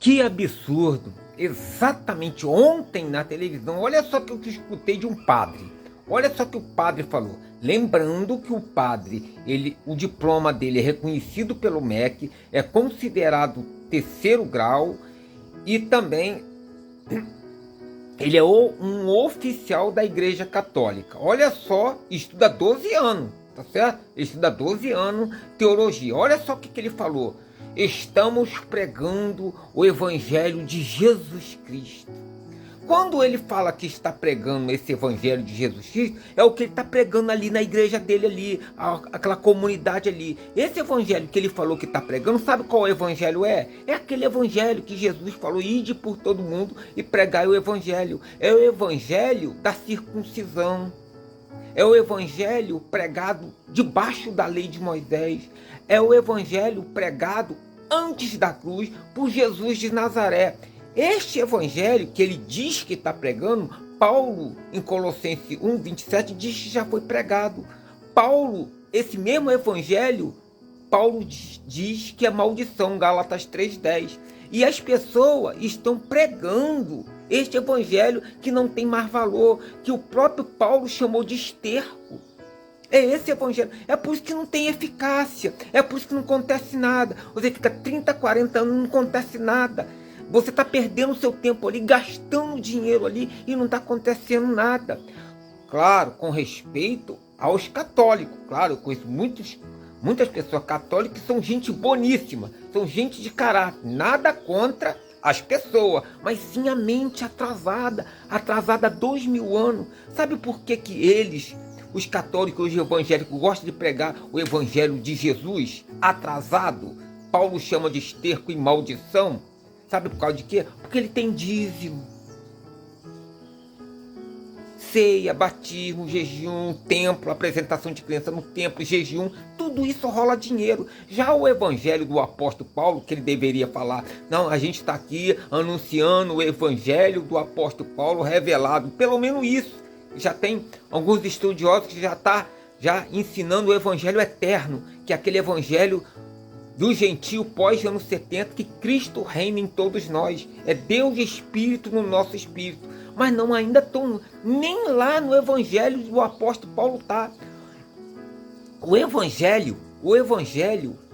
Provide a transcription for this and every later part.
Que absurdo! Exatamente ontem na televisão, olha só que eu escutei de um padre. Olha só que o padre falou. Lembrando que o padre, o diploma dele é reconhecido pelo MEC, é considerado terceiro grau e também ele é um oficial da Igreja Católica. Olha só, estuda 12 anos, tá certo? Estuda 12 anos teologia. Olha só o que ele falou. Estamos pregando o Evangelho de Jesus Cristo. Quando ele fala que está pregando esse Evangelho de Jesus Cristo, é o que ele está pregando ali na igreja dele ali, aquela comunidade ali. Esse Evangelho que ele falou que está pregando, sabe qual Evangelho é? É aquele Evangelho que Jesus falou, ide por todo mundo e pregai o Evangelho. É o Evangelho da circuncisão. É o Evangelho pregado debaixo da lei de Moisés. É o Evangelho pregado antes da cruz por Jesus de Nazaré. Este Evangelho que ele diz que está pregando, Paulo, em Colossenses 1:27, diz que já foi pregado. Paulo, esse mesmo Evangelho, Paulo diz que é maldição, Gálatas 3:10. E as pessoas estão pregando este Evangelho que não tem mais valor, que o próprio Paulo chamou de esterco. É esse Evangelho. É por isso que não tem eficácia. É por isso que não acontece nada. Você fica 30, 40 anos e não acontece nada. Você está perdendo o seu tempo ali, gastando dinheiro ali e não está acontecendo nada. Claro, com respeito aos católicos. Claro, eu conheço muitas pessoas católicas que são gente boníssima, são gente de caráter. Nada contra as pessoas, mas sim a mente atrasada há 2000 anos. Sabe por que eles, os católicos e os evangélicos, gostam de pregar o Evangelho de Jesus atrasado? Paulo chama de esterco e maldição. Sabe por causa de quê? Porque ele tem dízimo, ceia, batismo, jejum, templo, apresentação de crença no templo, jejum, tudo isso rola dinheiro. Já o Evangelho do apóstolo Paulo, que ele deveria falar, não, a gente está aqui anunciando o Evangelho do apóstolo Paulo revelado, pelo menos isso. Já tem alguns estudiosos que já ensinando o Evangelho eterno, que é aquele Evangelho do gentio pós-anos 70, que Cristo reina em todos nós. É Deus Espírito no nosso espírito. Mas não ainda estão nem lá no Evangelho do apóstolo Paulo tá. O Evangelho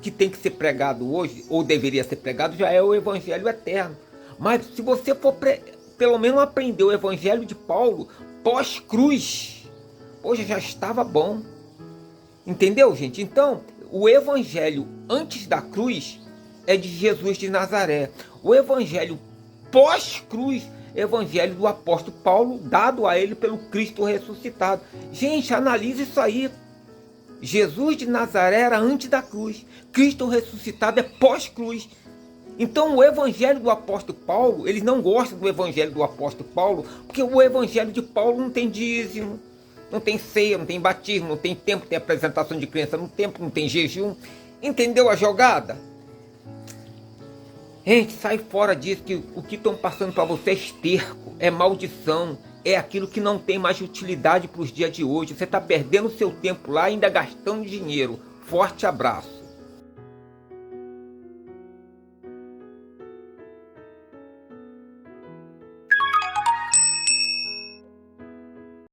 que tem que ser pregado hoje, ou deveria ser pregado, já é o Evangelho eterno. Mas se você for pelo menos aprender o Evangelho de Paulo pós-cruz, hoje já estava bom. Entendeu, gente? Então, o Evangelho antes da cruz é de Jesus de Nazaré. O Evangelho pós-cruz, Evangelho do apóstolo Paulo, dado a ele pelo Cristo ressuscitado. Gente, analise isso aí. Jesus de Nazaré era antes da cruz. Cristo ressuscitado é pós-cruz. Então o Evangelho do apóstolo Paulo, eles não gostam do Evangelho do apóstolo Paulo, porque o Evangelho de Paulo não tem dízimo, não tem ceia, não tem batismo, não tem templo, tem apresentação de crença no templo, não tem jejum. Entendeu a jogada? Gente, sai fora disso, que o que estão passando para você é esterco, é maldição, é aquilo que não tem mais utilidade para os dias de hoje. Você está perdendo o seu tempo lá, ainda gastando dinheiro. Forte abraço.